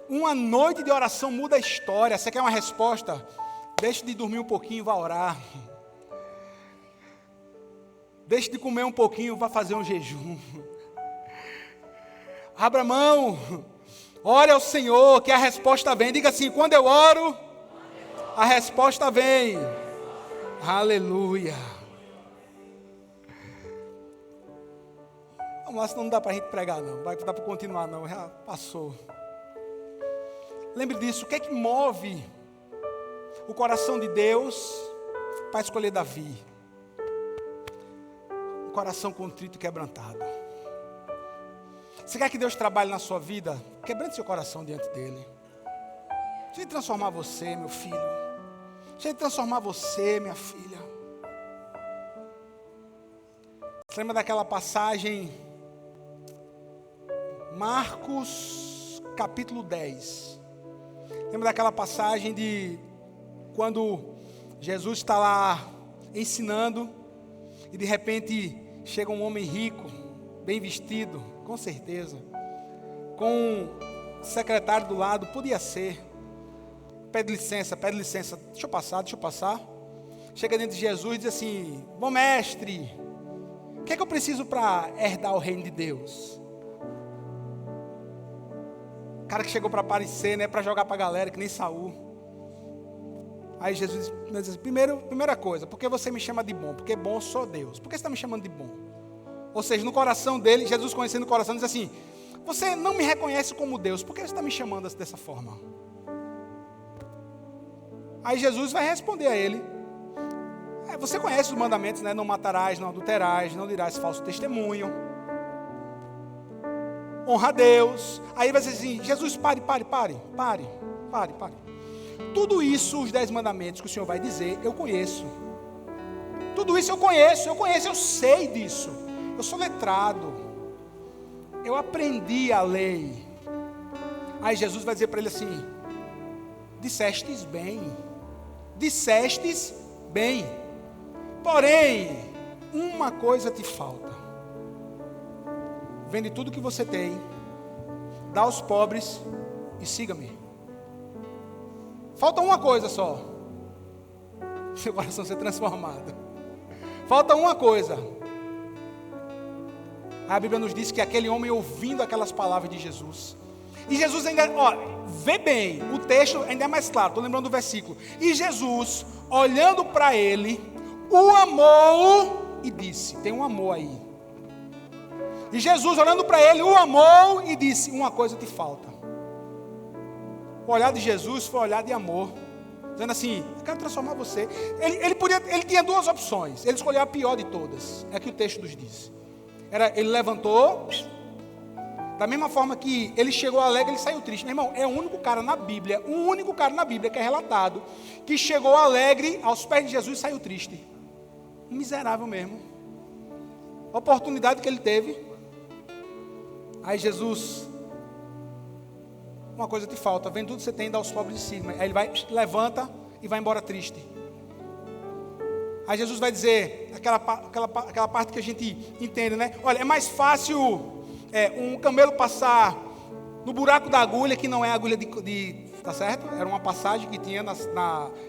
uma noite de oração muda a história. Você quer uma resposta? Deixe de dormir um pouquinho, vá orar. Deixe de comer um pouquinho, vá fazer um jejum. Abra mão. Ore ao Senhor, que a resposta vem. Diga assim: quando eu oro, a resposta vem. Aleluia. Vamos lá, senão não dá para a gente pregar não. Vai dar para continuar não, já passou. Lembre disso, o que é que move o coração de Deus para escolher Davi? Um coração contrito e quebrantado. Você quer que Deus trabalhe na sua vida? Quebrante seu coração diante dele. Deixa ele transformar você, meu filho. Deixa ele transformar você, minha filha. Você lembra daquela passagem? Marcos, capítulo 10. Lembra daquela passagem de quando Jesus está lá ensinando e de repente chega um homem rico, bem vestido, com certeza, com um secretário do lado, podia ser. Pede licença, deixa eu passar. Chega dentro de Jesus e diz assim: bom mestre, o que é que eu preciso para herdar o reino de Deus? O cara que chegou para aparecer, né, para jogar para a galera, que nem Saul. Aí Jesus diz assim: primeira coisa, por que você me chama de bom? Porque bom sou Deus. Por que você está me chamando de bom? Ou seja, no coração dele, Jesus conhecendo o coração, diz assim: você não me reconhece como Deus, por que você está me chamando dessa forma? Aí Jesus vai responder a ele: você conhece os mandamentos, né? Não matarás, não adulterarás, não dirás falso testemunho, honra a Deus. Aí vai dizer assim: Jesus, pare. Tudo isso, os 10 mandamentos que o Senhor vai dizer, eu conheço. Tudo isso eu conheço, eu sei disso. Eu sou letrado. Eu aprendi a lei. Aí Jesus vai dizer para ele assim: dissestes bem. Porém, uma coisa te falta. Vende tudo que você tem, dá aos pobres e siga-me. Falta uma coisa só: seu coração ser transformado. Falta uma coisa. A Bíblia nos diz que aquele homem, ouvindo aquelas palavras de Jesus, e Jesus ainda, vê bem, o texto ainda é mais claro, estou lembrando do versículo. E Jesus, olhando para ele, o amou e disse, tem um amor aí. E Jesus, olhando para ele, o amou e disse: uma coisa te falta. O olhar de Jesus foi um olhar de amor, dizendo assim: eu quero transformar você. Ele tinha 2 opções, ele escolheu a pior de todas, é que o texto nos diz. Ele levantou, da mesma forma que ele chegou alegre, ele saiu triste. Meu irmão, é o único cara na Bíblia que é relatado, que chegou alegre aos pés de Jesus e saiu triste. Um miserável mesmo. A oportunidade que ele teve. Aí Jesus: uma coisa te falta, vende tudo que você tem e dá aos pobres de cima. Aí ele vai, levanta e vai embora triste. Aí Jesus vai dizer, aquela parte que a gente entende, né? Olha, é mais fácil um camelo passar no buraco da agulha, que não é agulha tá certo? Era uma passagem que tinha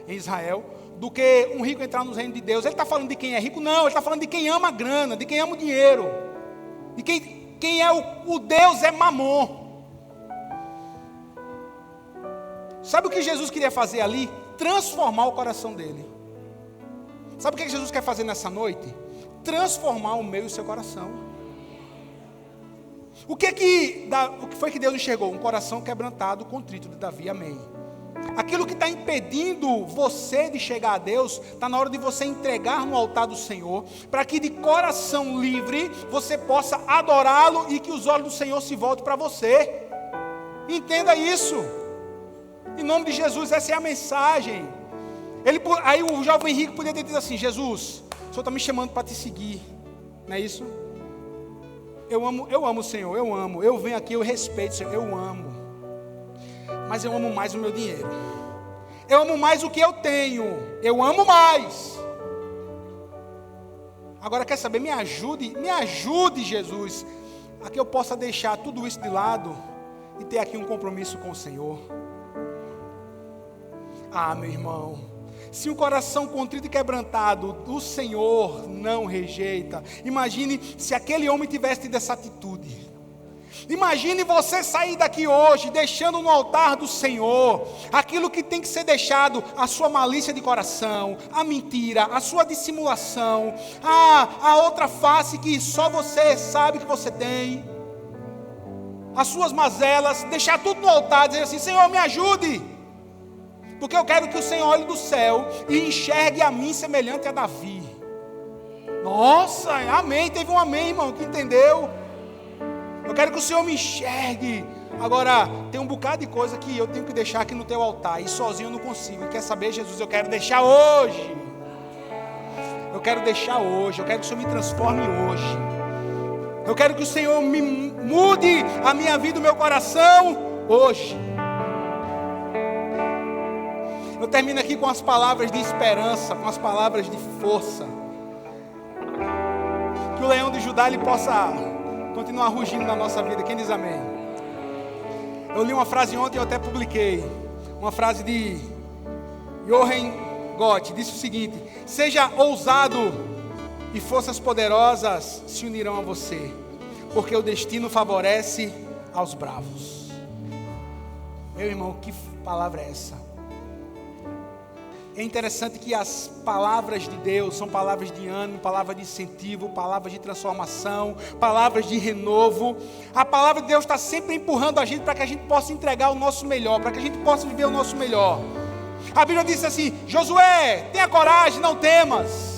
em Israel, do que um rico entrar no reino de Deus. Ele está falando de quem é rico? Não, ele está falando de quem ama a grana, de quem ama o dinheiro, de quem é o Deus é Mamon. Sabe o que Jesus queria fazer ali? Transformar o coração dele. Sabe o que Jesus quer fazer nessa noite? Transformar o meu e o seu coração. O que foi que Deus enxergou? Um coração quebrantado, contrito de Davi, amém. Aquilo que está impedindo você de chegar a Deus, está na hora de você entregar no altar do Senhor, para que de coração livre, você possa adorá-lo e que os olhos do Senhor se voltem para você. Entenda isso. Em nome de Jesus, essa é a mensagem. Aí o jovem rico poderia ter dito assim: Jesus, o Senhor está me chamando para te seguir, não é isso? Eu amo o Senhor, eu venho aqui, eu respeito o Senhor, eu amo. mas eu amo mais o meu dinheiro. Eu amo mais o que eu tenho. Eu amo mais. Agora quer saber? Me ajude, Jesus, a que eu possa deixar tudo isso de lado e ter aqui um compromisso com o Senhor. Ah, meu irmão, se o coração contrito e quebrantado o Senhor não rejeita, imagine se aquele homem tivesse tido essa atitude. Imagine você sair daqui hoje, deixando no altar do Senhor aquilo que tem que ser deixado: a sua malícia de coração, a mentira, a sua dissimulação, a outra face que só você sabe que você tem, as suas mazelas, deixar tudo no altar, dizer assim: Senhor, me ajude, porque eu quero que o Senhor olhe do céu e enxergue a mim semelhante a Davi. Nossa, amém, teve um amém, irmão, que entendeu? Eu quero que o Senhor me enxergue. Agora, tem um bocado de coisa que eu tenho que deixar aqui no teu altar, e sozinho eu não consigo. E quer saber, Jesus, eu quero deixar hoje. Eu quero deixar hoje. Eu quero que o Senhor me transforme hoje. Eu quero que o Senhor me mude a minha vida, o meu coração hoje. Eu termino aqui com as palavras de esperança, com as palavras de força. Que o leão de Judá ele possa continuar rugindo na nossa vida. Quem diz amém? Eu li uma frase ontem, eu até publiquei. Uma frase de Johann Gott. Disse o seguinte: seja ousado e forças poderosas se unirão a você, porque o destino favorece aos bravos. Meu irmão, que palavra é essa? É interessante que as palavras de Deus são palavras de ânimo, palavras de incentivo, palavras de transformação, palavras de renovo. A palavra de Deus está sempre empurrando a gente para que a gente possa entregar o nosso melhor, para que a gente possa viver o nosso melhor. A Bíblia diz assim: Josué, tenha coragem, não temas.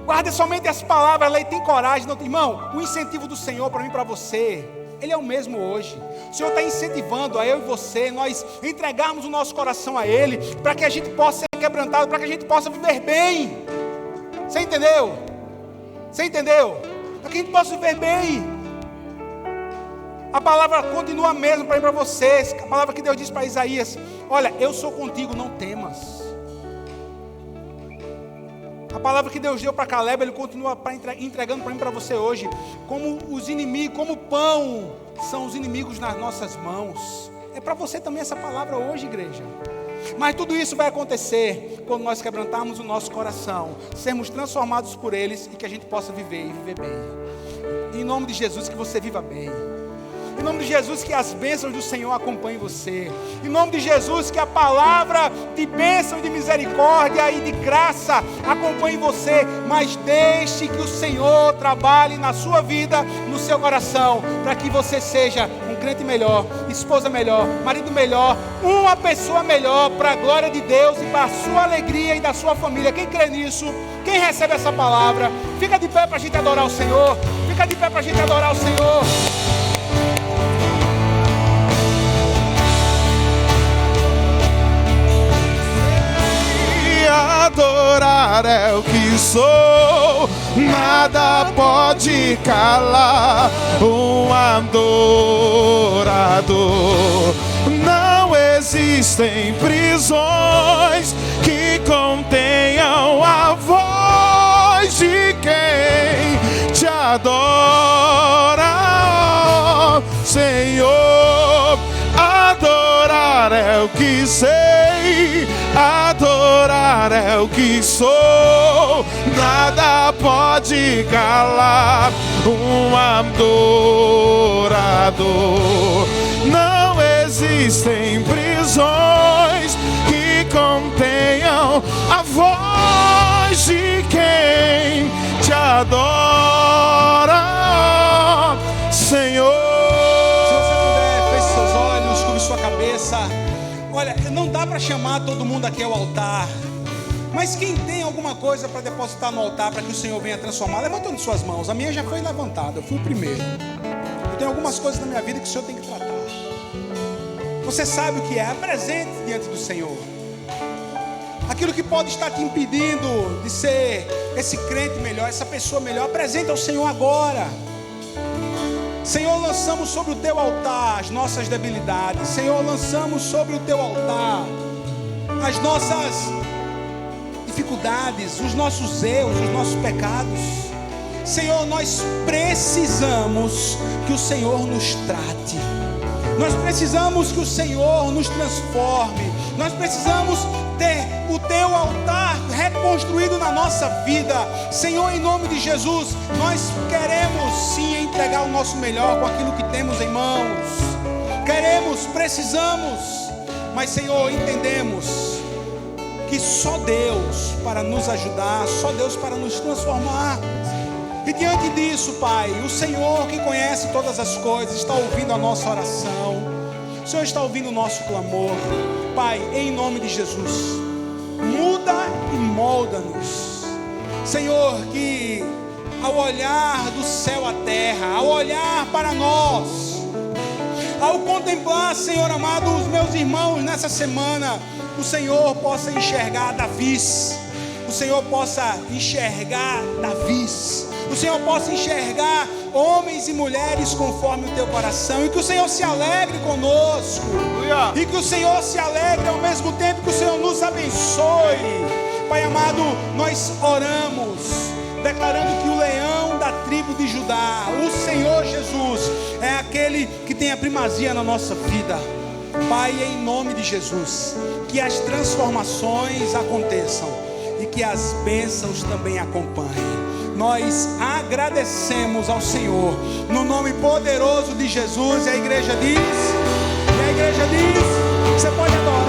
Guarde somente as palavras, lei, tem coragem, não tem. Irmão, o incentivo do Senhor para mim e para você, Ele é o mesmo hoje. O Senhor está incentivando a eu e você, nós entregarmos o nosso coração a Ele, para que a gente possa ser quebrantado, para que a gente possa viver bem. Você entendeu? Você entendeu? Para que a gente possa viver bem. A palavra continua a mesma para mim e para vocês. A palavra que Deus disse para Isaías: olha, eu sou contigo, não temas. A palavra que Deus deu para Caleb, Ele continua entregando para mim e para você hoje. Como os inimigos, como o pão são os inimigos nas nossas mãos. É para você também essa palavra hoje, igreja. Mas tudo isso vai acontecer quando nós quebrantarmos o nosso coração, sermos transformados por eles e que a gente possa viver e viver bem. Em nome de Jesus, que você viva bem. Em nome de Jesus, que as bênçãos do Senhor acompanhem você. Em nome de Jesus, que a palavra de bênção, de misericórdia e de graça acompanhe você. Mas deixe que o Senhor trabalhe na sua vida, no seu coração, para que você seja um crente melhor, esposa melhor, marido melhor, uma pessoa melhor, para a glória de Deus e para a sua alegria e da sua família. Quem crê nisso? Quem recebe essa palavra? Fica de pé para a gente adorar o Senhor. Fica de pé para a gente adorar o Senhor. Adorar é o que sou, nada pode calar um adorador. Não existem prisões que contenham a voz de quem te adora, ó Senhor. Adorar é o que sei, adorar é o que sou, nada pode calar um adorador. Não existem prisões que contenham a voz de quem te adora, Senhor. Olha, não dá para chamar todo mundo aqui ao altar, mas quem tem alguma coisa para depositar no altar para que o Senhor venha transformar, levantando suas mãos. A minha já foi levantada, eu fui o primeiro. Eu tenho algumas coisas na minha vida que o Senhor tem que tratar. Você sabe o que é? Apresente diante do Senhor aquilo que pode estar te impedindo de ser esse crente melhor, essa pessoa melhor. Apresente ao Senhor agora. Senhor, lançamos sobre o teu altar as nossas debilidades. Senhor, lançamos sobre o teu altar as nossas dificuldades, os nossos erros, os nossos pecados. Senhor, nós precisamos que o Senhor nos trate. Nós precisamos que o Senhor nos transforme. Nós precisamos ter o teu altar reconstruído na nossa vida. Senhor, em nome de Jesus, nós queremos sim entregar o nosso melhor com aquilo que temos em mãos. Queremos, precisamos, mas Senhor, entendemos que só Deus para nos ajudar, só Deus para nos transformar. E diante disso, Pai, o Senhor que conhece todas as coisas está ouvindo a nossa oração. O Senhor está ouvindo o nosso clamor. Pai, em nome de Jesus, muda e molda-nos. Senhor, que ao olhar do céu à terra, ao olhar para nós, ao contemplar, Senhor amado, os meus irmãos nessa semana, o Senhor possa enxergar Davis. O Senhor possa enxergar Davis. O Senhor possa enxergar homens e mulheres conforme o teu coração, e que o Senhor se alegre conosco, e que o Senhor se alegre ao mesmo tempo que o Senhor nos abençoe. Pai amado, nós oramos declarando que o leão da tribo de Judá, o Senhor Jesus, é aquele que tem a primazia na nossa vida. Pai, em nome de Jesus, que as transformações aconteçam e que as bênçãos também acompanhem. Nós agradecemos ao Senhor, no nome poderoso de Jesus. E a igreja diz, você pode adorar.